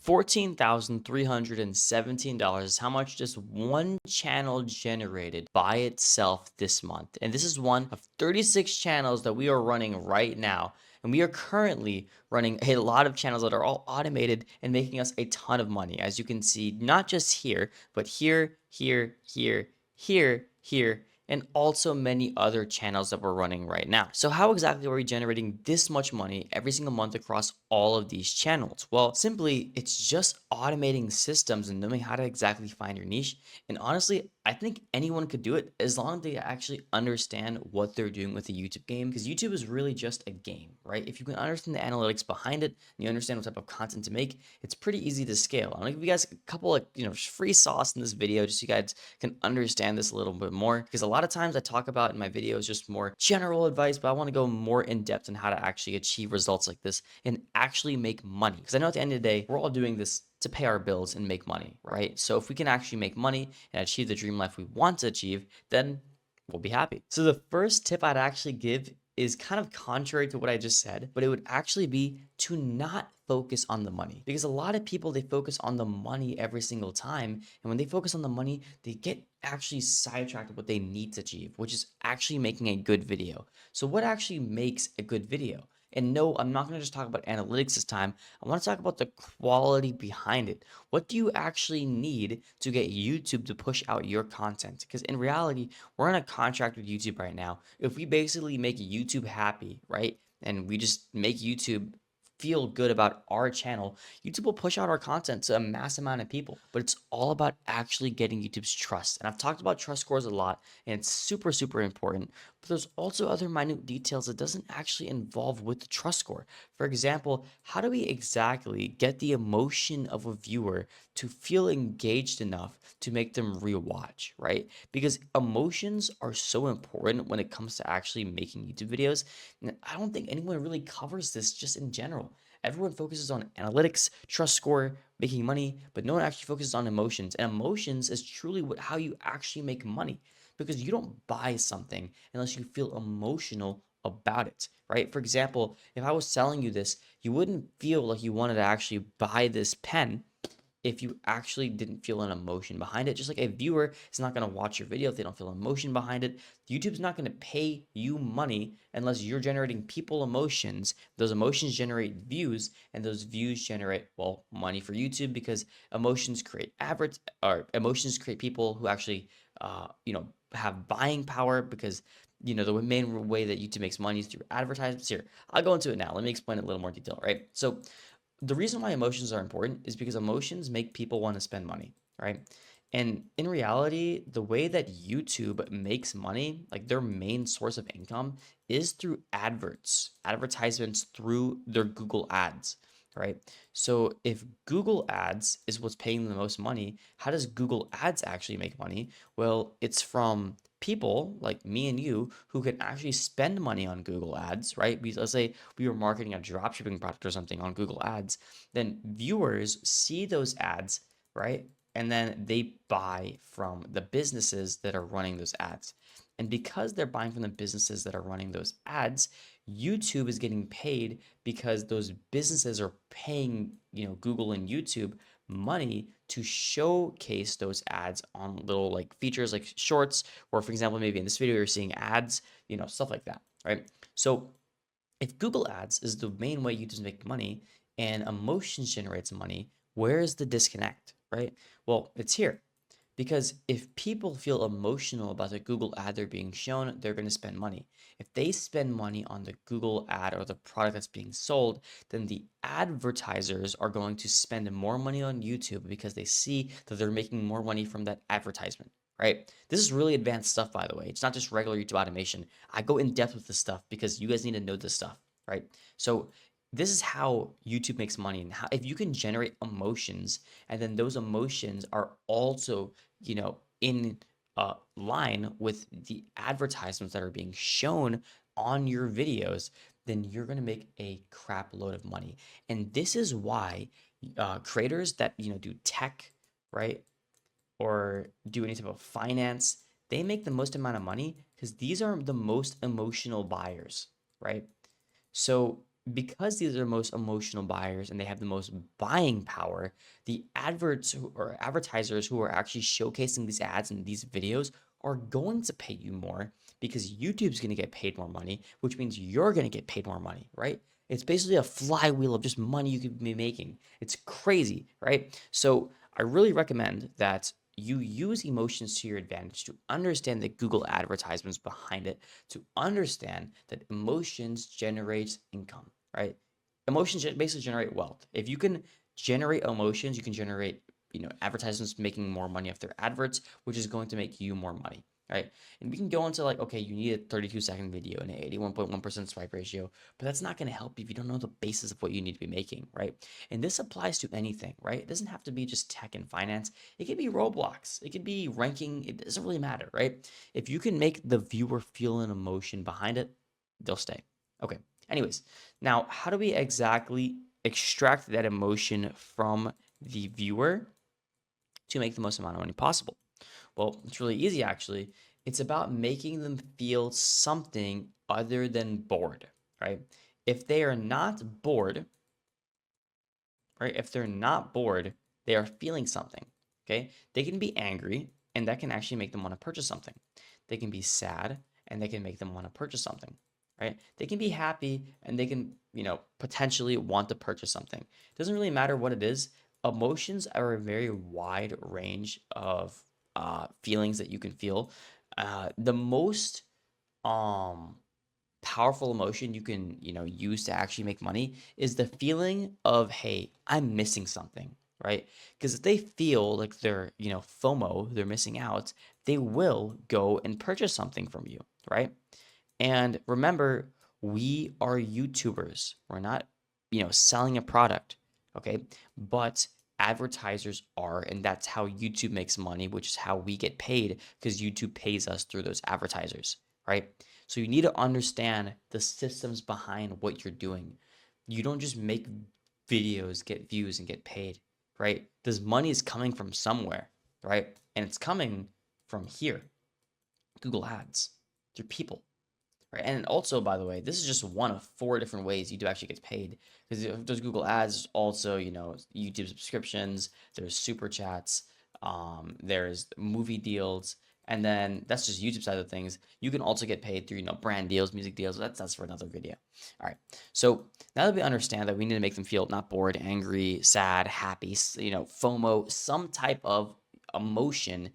$14,317 is how much just one channel generated by itself this month. And this is one of 36 channels that we are running right now. And we are currently running a lot of channels that are all automated and making us a ton of money. As you can see, not just here, but here, here, here, here, here, and also many other channels that we're running right now. So how exactly are we generating this much money every single month across all of these channels? Well, simply, it's just automating systems and knowing how to exactly find your niche. And honestly, I think anyone could do it as long as they actually understand what they're doing with the YouTube game, because YouTube is really just a game, right? If you can understand the analytics behind it and you understand what type of content to make, it's pretty easy to scale. I'm gonna give you guys a couple of free sauce in this video just so you guys can understand this a little bit more, because a lot of times I talk about in my videos just more general advice, but I want to go more in depth on how to actually achieve results like this and actually make money, because I know at the end of the day we're all doing this to pay our bills and make money, right? So if we can actually make money and achieve the dream life we want to achieve, then we'll be happy. So the first tip I'd actually give is kind of contrary to what I just said, but it would actually be to not focus on the money, because a lot of people, they focus on the money every single time, and when they focus on the money, they get actually sidetracked with what they need to achieve, which is actually making a good video. So what actually makes a good video? And no, I'm not going to just talk about analytics this time. I want to talk about the quality behind it. What do you actually need to get YouTube to push out your content? Because in reality, we're on a contract with YouTube right now. If we basically make YouTube happy, right? And we just make YouTube feel good about our channel, YouTube will push out our content to a mass amount of people. But it's all about actually getting YouTube's trust. And I've talked about trust scores a lot, and it's super, super important. But there's also other minute details that doesn't actually involve with the trust score. For example, how do we exactly get the emotion of a viewer to feel engaged enough to make them rewatch, right? Because emotions are so important when it comes to actually making YouTube videos. And I don't think anyone really covers this just in general. Everyone focuses on analytics, trust score, making money, but no one actually focuses on emotions. And emotions is truly how you actually make money, because you don't buy something unless you feel emotional about it, right? For example, if I was selling you this, you wouldn't feel like you wanted to actually buy this pen if you actually didn't feel an emotion behind it. Just like a viewer is not going to watch your video if they don't feel emotion behind it. YouTube's not going to pay you money unless you're generating people emotions. Those emotions generate views, and those views generate, well, money for YouTube, because emotions create emotions create people who actually have buying power, because the main way that YouTube makes money is through advertisements. Here, I'll go into it now. Let me explain it in a little more detail, right? So the reason why emotions are important is because emotions make people want to spend money, right? And in reality, the way that YouTube makes money, like their main source of income, is through advertisements through their Google ads, right? So if Google ads is what's paying them the most money, how does Google ads actually make money? Well, it's from people like me and you who can actually spend money on Google ads, right? Because let's say we were marketing a dropshipping product or something on Google ads, then viewers see those ads, right? And then they buy from the businesses that are running those ads. And because they're buying from the businesses that are running those ads, YouTube is getting paid because those businesses are paying, Google and YouTube money to showcase those ads on little like features like shorts, or for example, maybe in this video you're seeing ads, stuff like that, right? So if Google ads is the main way YouTube's making money and emotions generates money, where is the disconnect, right? Well, it's here. Because if people feel emotional about the Google ad they're being shown, they're going to spend money. If they spend money on the Google ad or the product that's being sold, then the advertisers are going to spend more money on YouTube because they see that they're making more money from that advertisement, right? This is really advanced stuff, by the way. It's not just regular YouTube automation. I go in depth with this stuff because you guys need to know this stuff, right? So this is how YouTube makes money, and how if you can generate emotions, and then those emotions are also in line with the advertisements that are being shown on your videos, then you're going to make a crap load of money. And this is why creators that do tech, right, or do any type of finance, they make the most amount of money because these are the most emotional buyers, right? So because these are the most emotional buyers and they have the most buying power, the or advertisers who are actually showcasing these ads and these videos are going to pay you more because YouTube's going to get paid more money, which means you're going to get paid more money, right? It's basically a flywheel of just money you could be making. It's crazy, right? So I really recommend that you use emotions to your advantage to understand the Google advertisements behind it, to understand that emotions generates income, right? Emotions basically generate wealth. If you can generate emotions, you can generate, advertisements making more money off their adverts, which is going to make you more money, right? And we can go into like, okay, you need a 32-second video and an 81.1% swipe ratio, but that's not going to help you if you don't know the basis of what you need to be making, right? And this applies to anything, right? It doesn't have to be just tech and finance. It could be Roblox. It could be ranking. It doesn't really matter, right? If you can make the viewer feel an emotion behind it, they'll stay. Okay. Anyways, now how do we exactly extract that emotion from the viewer to make the most amount of money possible? Well, it's really easy actually. It's about making them feel something other than bored, right? If they are not bored, right? If they're not bored, they are feeling something, okay? They can be angry, and that can actually make them want to purchase something. They can be sad, and they can make them want to purchase something, right? They can be happy, and they can, potentially want to purchase something. It doesn't really matter what it is. Emotions are a very wide range of feelings that you can feel. The most um powerful emotion you can, use to actually make money is the feeling of, hey, I'm missing something, right? Because if they feel like they're, FOMO, they're missing out, they will go and purchase something from you, right? And remember, we are YouTubers. We're not, selling a product, okay? But advertisers are, and that's how YouTube makes money, which is how we get paid because YouTube pays us through those advertisers, right? So you need to understand the systems behind what you're doing. You don't just make videos, get views, and get paid, right? This money is coming from somewhere, right? And it's coming from here, Google Ads, through people. Right. And also, by the way, this is just one of 4 different ways YouTube actually gets paid. Because there's Google Ads, also, YouTube subscriptions, there's super chats, there's movie deals, and then that's just YouTube side of things. You can also get paid through, brand deals, music deals. That's for another video. All right. So now that we understand that we need to make them feel not bored, angry, sad, happy, FOMO, some type of emotion,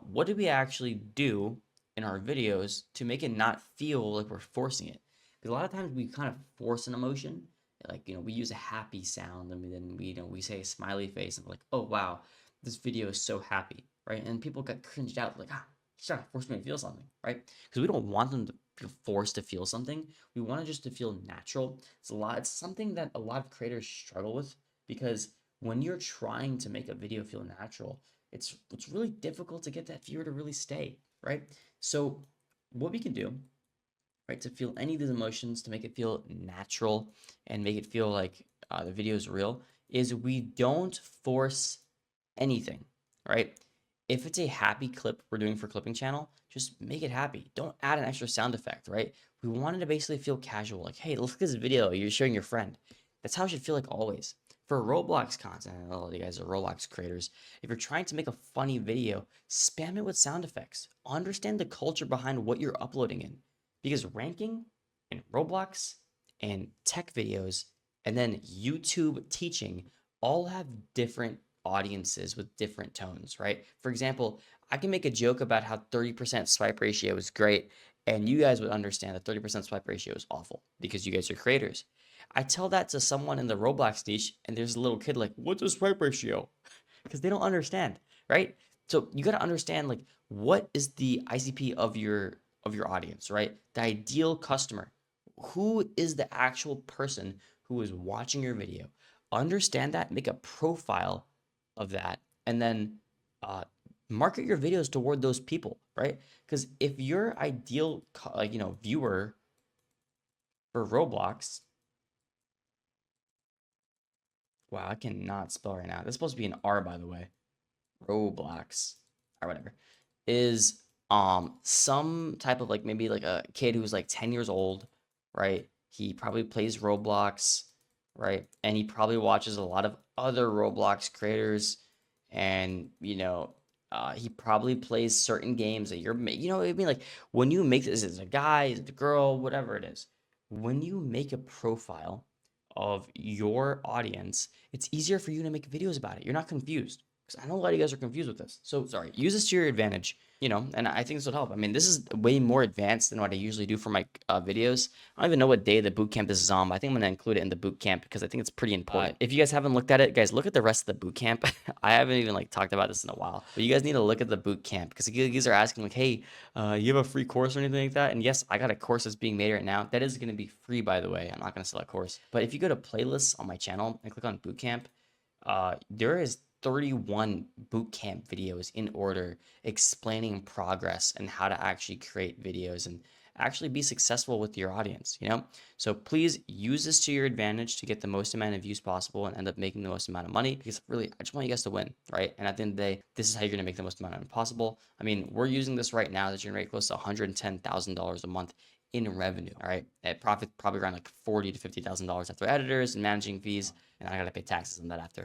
what do we actually do in our videos to make it not feel like we're forcing it? Because a lot of times we kind of force an emotion. Like, we use a happy sound and then we say a smiley face and we're like, oh, wow, this video is so happy, right? And people get cringed out like, he's trying to force me to feel something, right? Because we don't want them to feel forced to feel something. We want it just to feel natural. It's something that a lot of creators struggle with because when you're trying to make a video feel natural, it's really difficult to get that viewer to really stay, right? So what we can do, right, to feel any of these emotions, to make it feel natural and make it feel like the video is real, is we don't force anything, right? If it's a happy clip we're doing for clipping channel, just make it happy. Don't add an extra sound effect, right? We want it to basically feel casual, like, hey, look at this video you're showing your friend. That's how it should feel like always. For Roblox content, and all of you guys are Roblox creators, if you're trying to make a funny video, spam it with sound effects. Understand the culture behind what you're uploading in. Because ranking and Roblox and tech videos and then YouTube teaching all have different audiences with different tones, right? For example, I can make a joke about how 30% swipe ratio is great, and you guys would understand that 30% swipe ratio is awful because you guys are creators. I tell that to someone in the Roblox niche, and there's a little kid like, what's a swipe ratio? Because they don't understand, right? So you got to understand like what is the ICP of your audience, right? The ideal customer. Who is the actual person who is watching your video? Understand that, make a profile of that, and then uh, market your videos toward those people, right? Because if your ideal, viewer for Roblox, wow, I cannot spell right now. That's supposed to be an R, by the way. Roblox or whatever is some type of like maybe like a kid who's like 10 years old, right? He probably plays Roblox, right? And he probably watches a lot of other Roblox creators, and he probably plays certain games that what I mean, like when you make this, is it a guy, is it a girl, whatever it is, when you make a profile of your audience, it's easier for you to make videos about it. You're not confused. Because I know a lot of you guys are confused with this. So sorry, use this to your advantage, and I think this will help. I mean, this is way more advanced than what I usually do for my videos. I don't even know what day the bootcamp this is on, but I think I'm going to include it in the bootcamp because I think it's pretty important. If you guys haven't looked at it, guys, look at the rest of the bootcamp. I haven't even like talked about this in a while, but you guys need to look at the bootcamp because you guys are asking like, hey, you have a free course or anything like that? And yes, I got a course that's being made right now. That is going to be free, by the way. I'm not going to sell a course. But if you go to playlists on my channel and click on bootcamp, there is 31 bootcamp videos in order explaining progress and how to actually create videos and actually be successful with your audience. So please use this to your advantage to get the most amount of views possible and end up making the most amount of money, because really I just want you guys to win, right? And at the end of the day, this is how you're going to make the most amount of money possible. I mean, we're using this right now to generate close to $110,000 a month in revenue. All right, at profit probably around like $40,000 to $50,000 after editors and managing fees, and I gotta pay taxes on that after.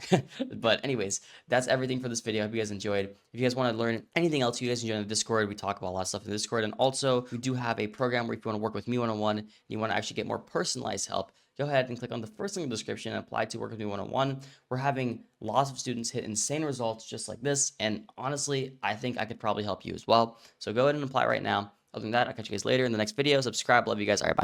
But anyways, that's everything for this video. I hope you guys enjoyed. If you guys want to learn anything else, you guys enjoy in the Discord. We talk about a lot of stuff in the Discord, and also we do have a program where if you want to work with me one-on-one, and you want to actually get more personalized help, go ahead and click on the first link in the description and apply to work with me one-on-one. We're having lots of students hit insane results just like this, and honestly, I think I could probably help you as well. So go ahead and apply right now. Other than that, I'll catch you guys later in the next video. Subscribe. Love you guys. All right, bye.